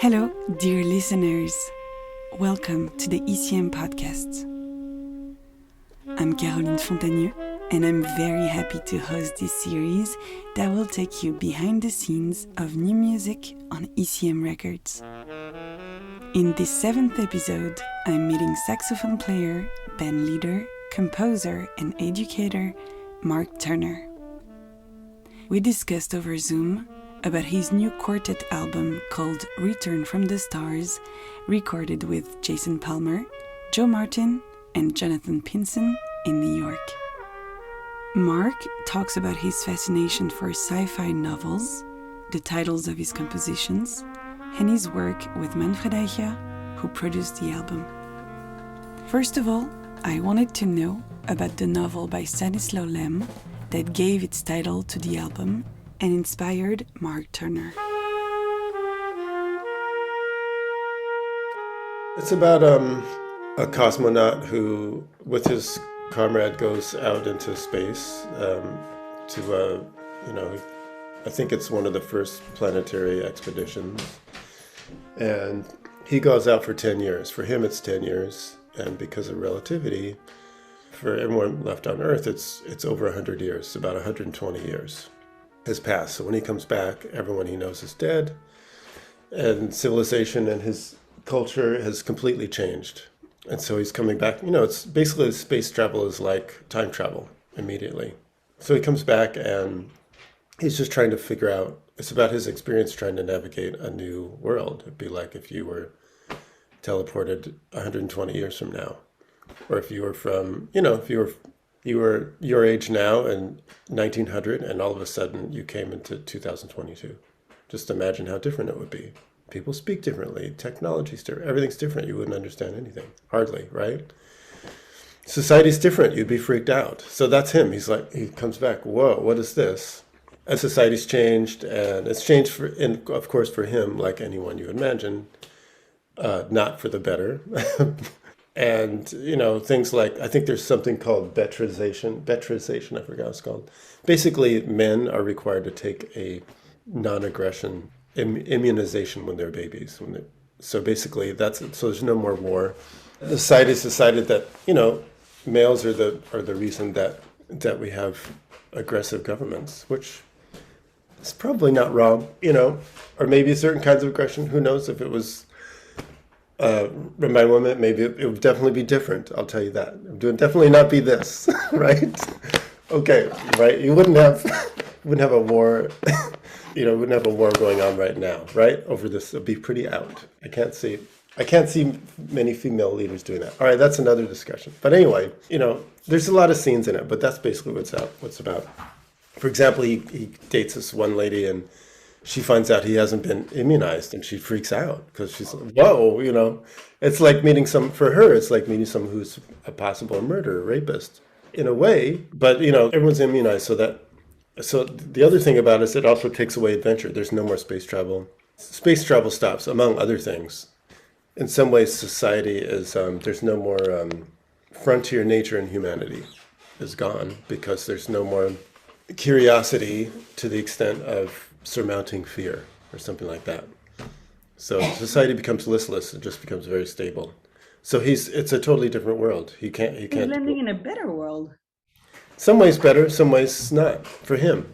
Hello, dear listeners. Welcome to the ECM podcast. I'm Caroline Fontagneux, and I'm very happy to host this series that will take you behind the scenes of new music on ECM records. In this 7th episode, I'm meeting saxophone player, bandleader, composer, and educator Mark Turner. We discussed over Zoom about his new quartet album called Return from the Stars, recorded with Jason Palmer, Joe Martin, and Jonathan Pinson in New York. Mark talks about his fascination for sci-fi novels, the titles of his compositions, and his work with Manfred Eicher, who produced the album. First of all, I wanted to know about the novel by Stanislaw Lem that gave its title to the album and inspired Mark Turner. It's about a cosmonaut who, with his comrade, goes out into space I think it's one of the first planetary expeditions. And he goes out for 10 years. For him, it's 10 years. And because of relativity, for everyone left on Earth, it's over 100 years, about 120 years has passed. So when he comes back, everyone he knows is dead, and civilization and his culture has completely changed. And so he's coming back. It's basically space travel is like time travel immediately. So he comes back and he's just trying to figure out, it's about his experience trying to navigate a new world. It'd be like if you were teleported 120 years from now, or if you were from, if you were your age now in 1900 and all of a sudden you came into 2022. Just imagine how different it would be. People speak differently, technology's different, everything's different. You wouldn't understand anything, hardly, right? Society's different, you'd be freaked out. So that's him. He's like, he comes back, whoa, what is this? And society's changed, and it's changed of course for him, like anyone you imagine, not for the better. And, things like, I think there's something called betrization, I forgot what it's called. Basically, men are required to take a non-aggression immunization when they're babies. So basically, so there's no more war. The society's decided that, males are the reason that we have aggressive governments, which is probably not wrong, or maybe certain kinds of aggression. Who knows if it was by women, maybe it would definitely be different. I'll tell you that. It would definitely not be this, right? Okay, right? You wouldn't have a war. Wouldn't have a war going on right now, right? Over this, it'd be pretty out. I can't see many female leaders doing that. All right, that's another discussion. But anyway, there's a lot of scenes in it, but that's basically what's about. For example, he dates this one lady and she finds out he hasn't been immunized, and she freaks out because she's like, whoa, it's like for her, it's like meeting someone who's a possible murderer, rapist, in a way. But, everyone's immunized, so the other thing about it is it also takes away adventure. There's no more space travel. Space travel stops, among other things. In some ways, society is, there's no more frontier nature in humanity is gone because there's no more curiosity to the extent of surmounting fear or something like that. So society becomes listless. It just becomes very stable. So it's a totally different world. He can't. He's living in a better world. Some ways better, some ways not for him,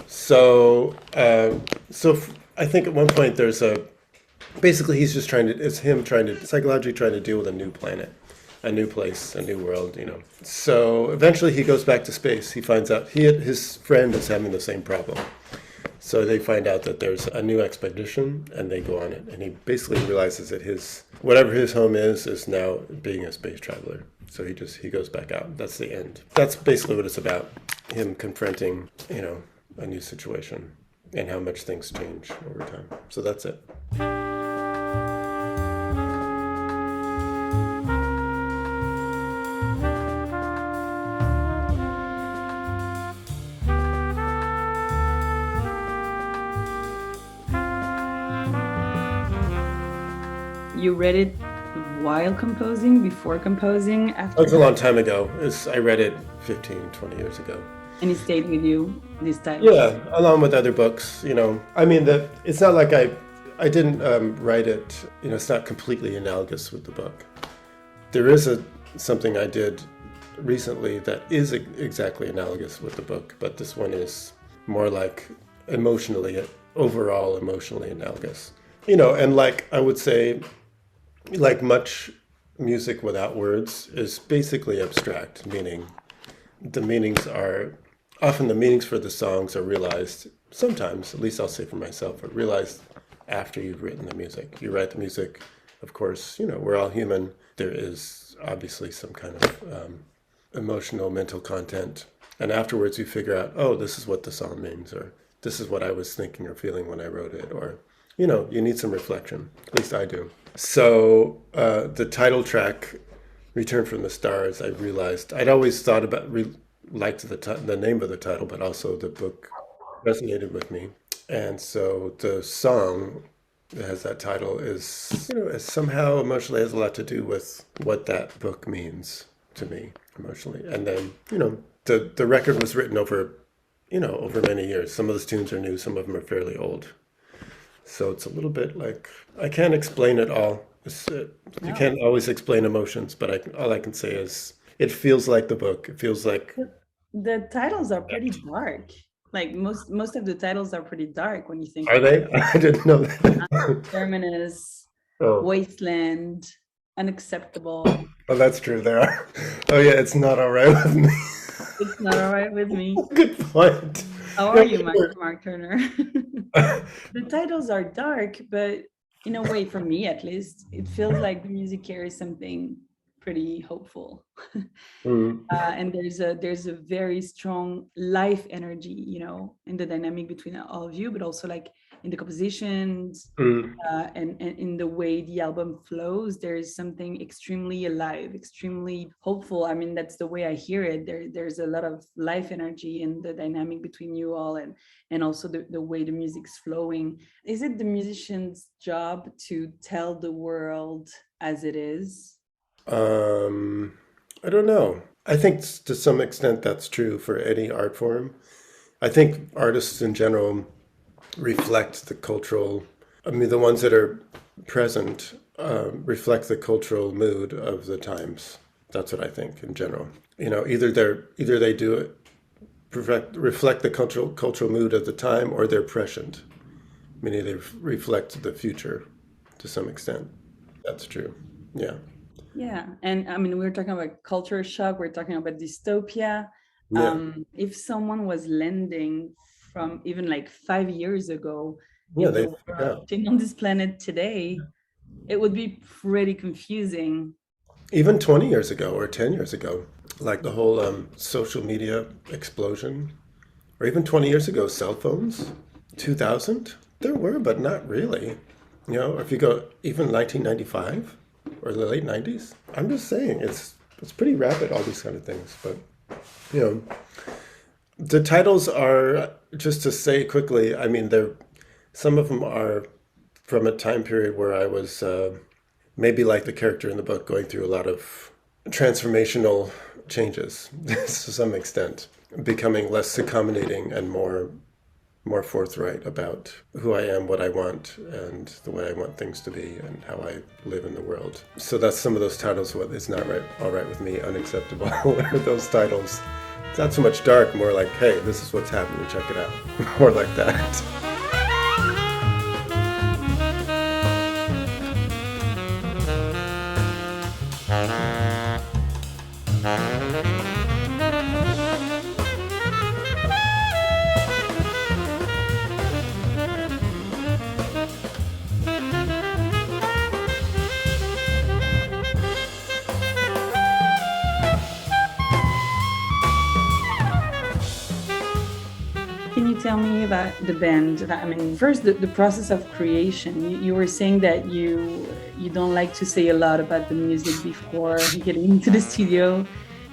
So I think at one point basically he's just it's him psychologically trying to deal with a new planet, a new place, a new world, So eventually he goes back to space. He finds out his friend is having the same problem. So they find out that there's a new expedition and they go on it. And he basically realizes that whatever his home is now being a space traveler. So he goes back out. That's the end. That's basically what it's about. Him confronting, a new situation and how much things change over time. So that's it. You read it while composing, before composing, after? That was a long time ago. I read it 15, 20 years ago. And it stayed with you, this title? Yeah, along with other books, I mean, it's not like I didn't write it, it's not completely analogous with the book. There is something I did recently that is exactly analogous with the book, but this one is more like overall emotionally analogous. And like I would say, like much music without words is basically abstract, meaning the meanings for the songs are realized sometimes, at least I'll say for myself, are realized after you've written the music. You write the music, of course, we're all human. There is obviously some kind of emotional, mental content. And afterwards you figure out, oh, this is what the song means, or this is what I was thinking or feeling when I wrote it, or, you need some reflection. At least I do. So the title track, Return from the Stars, I realized I'd always thought about, liked the name of the title, but also the book resonated with me. And so the song that has that title is, somehow emotionally has a lot to do with what that book means to me emotionally. And then, the record was written over many years. Some of those tunes are new, some of them are fairly old. So it's a little bit like, I can't explain it all. You can't always explain emotions, but all I can say is it feels like the book. It feels like... The titles are pretty dark. Like most of the titles are pretty dark when you think. Are they? I didn't know that. Terminus, Wasteland, Unacceptable. Oh, that's true. There are. Oh yeah, It's Not All Right With Me. It's Not All Right With Me. Good point. How are you, Mark Turner? The titles are dark, but in a way, for me at least, it feels like the music carries something pretty hopeful. And there's a very strong life energy, in the dynamic between all of you, but also like in the compositions and in the way the album flows. There is something extremely alive, extremely hopeful. I mean, that's the way I hear it. There's a lot of life energy in the dynamic between you all, and also the way the music's flowing. Is it the musician's job to tell the world as it is? I don't know. I think to some extent that's true for any art form. I think artists in general reflect the cultural, the ones that are present reflect the cultural mood of the times. That's what I think in general. Either they do it, reflect the cultural mood of the time, or they're prescient, meaning they reflect the future to some extent. That's true. Yeah. Yeah, and I mean, we're talking about culture shock, we're talking about dystopia. Yeah. If someone was landing from even like 5 years ago, Yeah, on this planet today, it would be pretty confusing. Even 20 years ago or 10 years ago, like the whole social media explosion, or even 20 years ago, cell phones, 2000, there were, but not really. If you go even 1995, or the late 90s. I'm just saying, it's pretty rapid, all these kind of things. But, the titles are, just to say quickly, I mean, some of them are from a time period where I was maybe like the character in the book, going through a lot of transformational changes to some extent, becoming less accommodating and more forthright about who I am, what I want, and the way I want things to be, and how I live in the world. So that's some of those titles. What It's Not All Right With Me, Unacceptable. Those titles. It's not so much dark, more like, hey, this is what's happening, check it out. More like that. Can you tell me about the band? I mean, first, the process of creation. You were saying that you don't like to say a lot about the music before getting into the studio,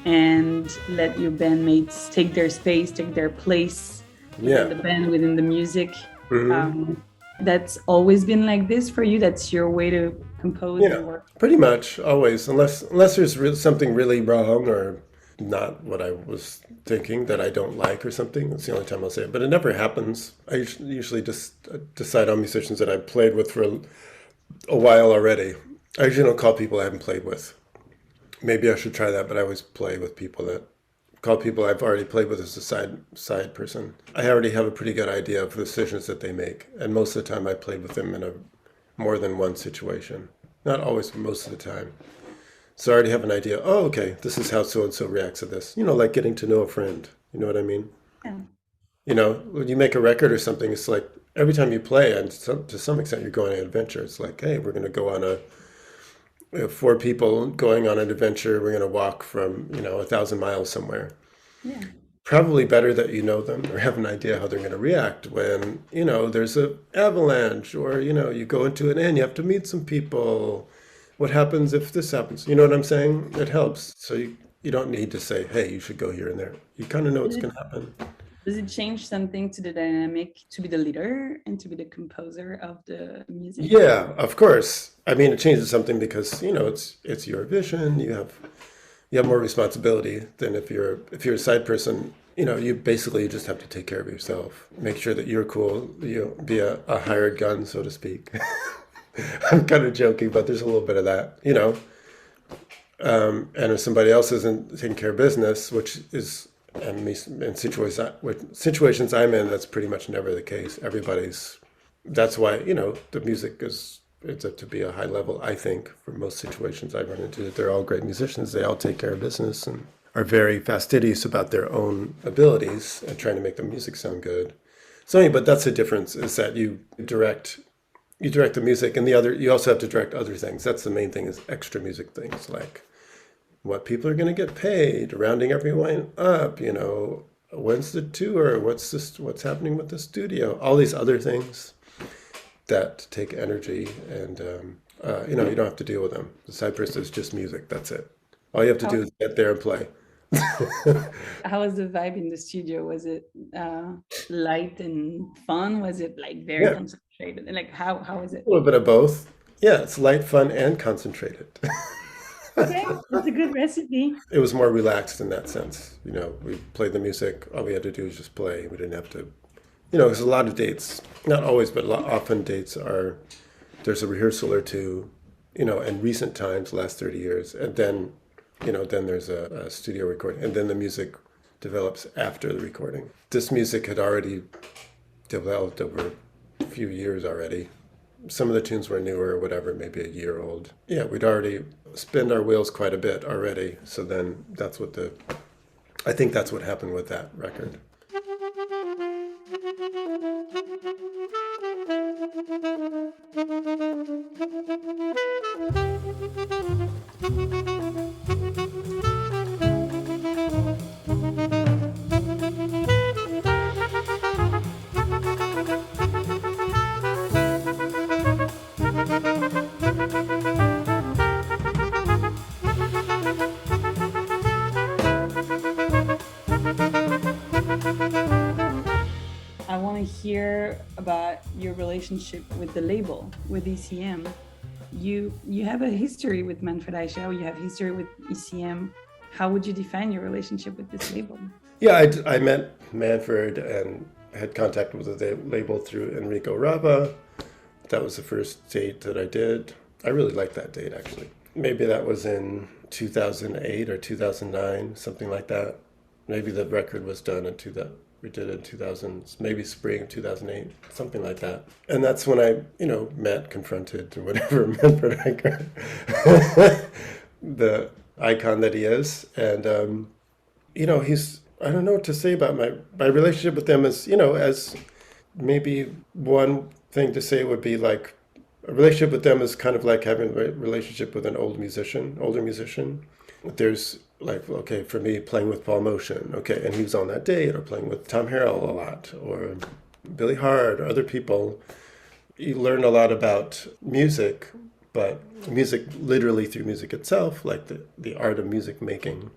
and let your bandmates take their space, take their place in the band, within the music. Mm-hmm. That's always been like this for you? That's your way to compose and work? Pretty much, always. Unless there's something really wrong, or not what I was thinking, that I don't like or something. That's the only time I'll say it. But it never happens. I usually just decide on musicians that I've played with for a while already. I usually don't call people I haven't played with. Maybe I should try that, but I always play with people that call people I've already played with as a side person. I already have a pretty good idea of the decisions that they make, and most of the time I played with them in a more than one situation. Not always, but most of the time. So I already have an idea. Oh, okay, this is how so and so reacts to this. Like getting to know a friend. You know what I mean? Yeah. When you make a record or something, it's like every time you play, and to some extent, you're going on an adventure. It's like, hey, we're going to go on we have 4 people going on an adventure. We're going to walk from 1,000 miles somewhere. Yeah. Probably better that you know them or have an idea how they're going to react when there's an avalanche, or you go into an inn, you have to meet some people. What happens if this happens? You know what I'm saying? It helps. So you don't need to say, hey, you should go here and there. You kind of know what's going to happen. Does it change something to the dynamic to be the leader and to be the composer of the music? Yeah, of course. I mean, it changes something because it's your vision. You have more responsibility than if you're a side person. You basically just have to take care of yourself. Make sure that you're cool. Be a hired gun, so to speak. I'm kind of joking, but there's a little bit of that. And if somebody else isn't taking care of business, which is in situations I'm in, that's pretty much never the case. That's why the music it's up to be a high level. I think for most situations I run into, they're all great musicians. They all take care of business and are very fastidious about their own abilities and trying to make the music sound good. So, but that's the difference, is that you direct the music, and you also have to direct other things. That's the main thing, is extra music things, like what people are going to get paid, rounding everyone up, when's the tour, what's happening with the studio, all these other things that take energy, and you don't have to deal with them. The side person is just music. That's it. All you have to do is get there and play. How was the vibe in the studio? Was it light and fun? Was it like very concentrated? And like how was it? A little bit of both. Yeah, it's light, fun, and concentrated. Okay, that's a good recipe. It was more relaxed in that sense. We played the music. All we had to do was just play. We didn't have to, there's a lot of dates. Not always, but often dates there's a rehearsal or two, in recent times, last 30 years. And then, then there's a studio recording. And then the music develops after the recording. This music had already developed over a few years already. Some of the tunes were newer or whatever, maybe a year old. Yeah, we'd already spun our wheels quite a bit already. So then I think that's what happened with that record. I want to hear about your relationship with the label, with ECM. You have a history with Manfred Eicher. You have history with ECM. How would you define your relationship with this label? Yeah, I met Manfred and had contact with the label through Enrico Rava. That was the first date that I did. I really liked that date, actually. Maybe that was in 2008 or 2009, something like that. Maybe the record was done we did it in 2000, maybe spring of 2008, something like that. And that's when I, confronted, or whatever, Manfred Eicher, the icon that he is. And, I don't know what to say about my relationship with them as maybe one thing to say would be like, a relationship with them is kind of like having a relationship with an older musician. There's like, okay, for me, playing with Paul Motion, okay, and he was on that date, or playing with Tom Harrell a lot, or Billy Hart, or other people. You learn a lot about music, but music literally through music itself, like the art of music making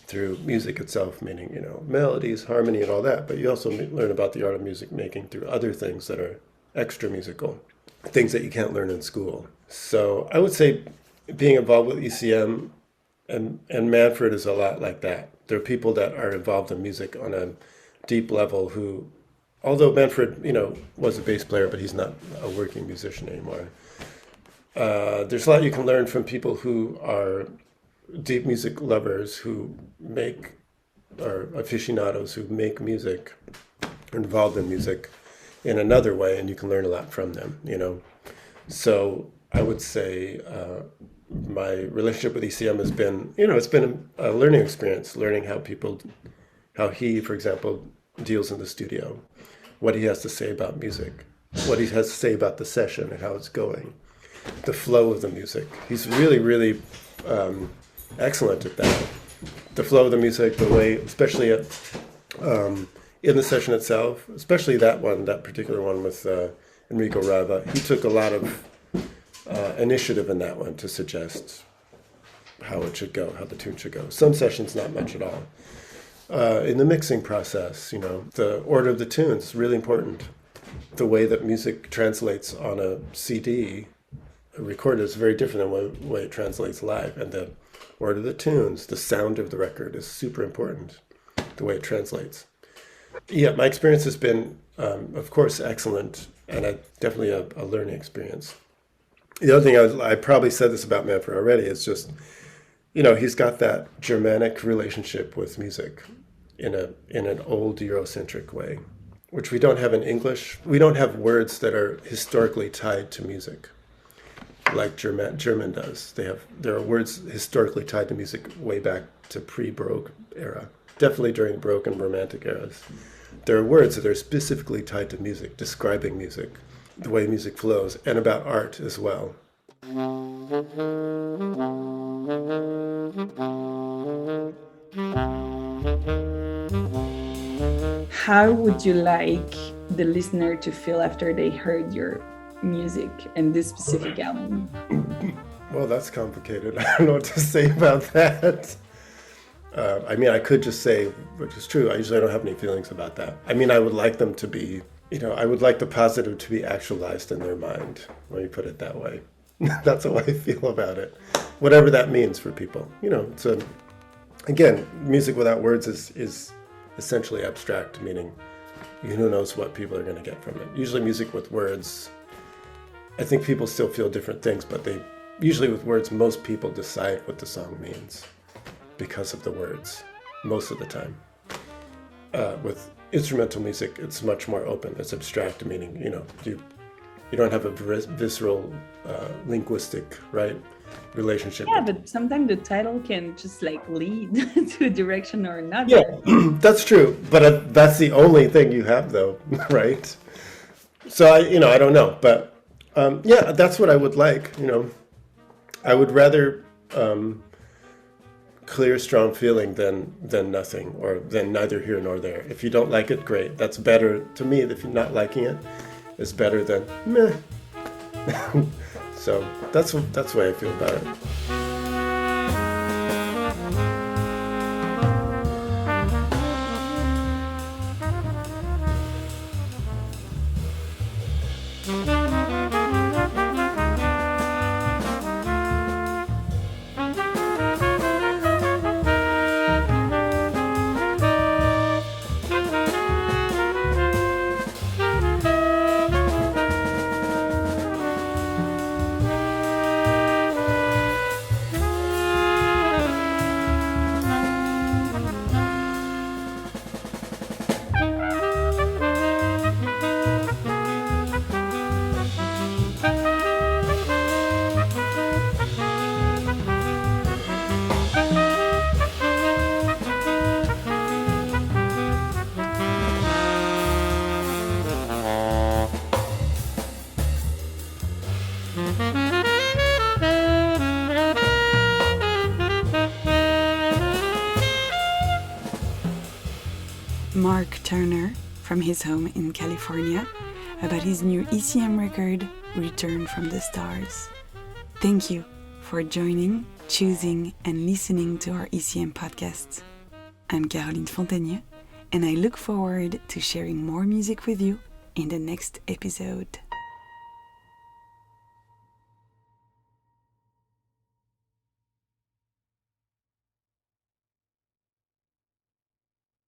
through music itself, meaning, melodies, harmony, and all that. But you also learn about the art of music making through other things that are extra musical, things that you can't learn in school. So I would say being involved with ECM And Manfred is a lot like that. There are people that are involved in music on a deep level who, although Manfred, was a bass player, but he's not a working musician anymore. There's a lot you can learn from people who are deep music lovers who make, or aficionados who make music, involved in music in another way, and you can learn a lot from them, So I would say my relationship with ECM has been, it's been a learning experience, learning how he, for example, deals in the studio, what he has to say about music, what he has to say about the session and how it's going, the flow of the music. He's really, really excellent at that. The flow of the music, the way, especially in the session itself, especially that particular one with Enrico Rava, he took a lot of initiative in that one to suggest how it should go, how the tune should go. Some sessions, not much at all. In the mixing process, the order of the tunes is really important. The way that music translates on a CD, a record, is very different than the way it translates live. And the order of the tunes, the sound of the record is super important, the way it translates. Yeah, my experience has been, of course, excellent, and definitely a learning experience. The other thing, I probably said this about Manfred already, is just, he's got that Germanic relationship with music in an old Eurocentric way, which we don't have in English. We don't have words that are historically tied to music, like German does. There are words historically tied to music way back to pre-Baroque era, definitely during the Baroque and Romantic eras. There are words that are specifically tied to music, describing music, the way music flows, and about art as well. How would you like the listener to feel after they heard your music and this specific album? Well, that's complicated. I don't know what to say about that. I could just say, which is true, I usually don't have any feelings about that. I would like them to be, I would like the positive to be actualized in their mind, let me put it that way. That's how I feel about it. Whatever that means for people. Again, music without words is essentially abstract, meaning who knows what people are going to get from it. Usually music with words, I think people still feel different things, but usually with words, most people decide what the song means because of the words, most of the time. With instrumental music, it's much more open. It's abstract, meaning, you don't have a visceral, linguistic, relationship. Yeah, but sometimes the title can just lead to a direction or another. Yeah, that's true. But that's the only thing you have, though, right? So I don't know, but yeah, that's what I would like. I would rather clear, strong feeling than nothing, or than neither here nor there. If you don't like it, great. That's better to me. If you're not liking it, is better than meh. So that's the way I feel about it. Mark Turner from his home in California about his new ECM record, Return from the Stars. Thank you for joining, choosing, and listening to our ECM podcast. I'm Caroline Fontanier, and I look forward to sharing more music with you in the next episode.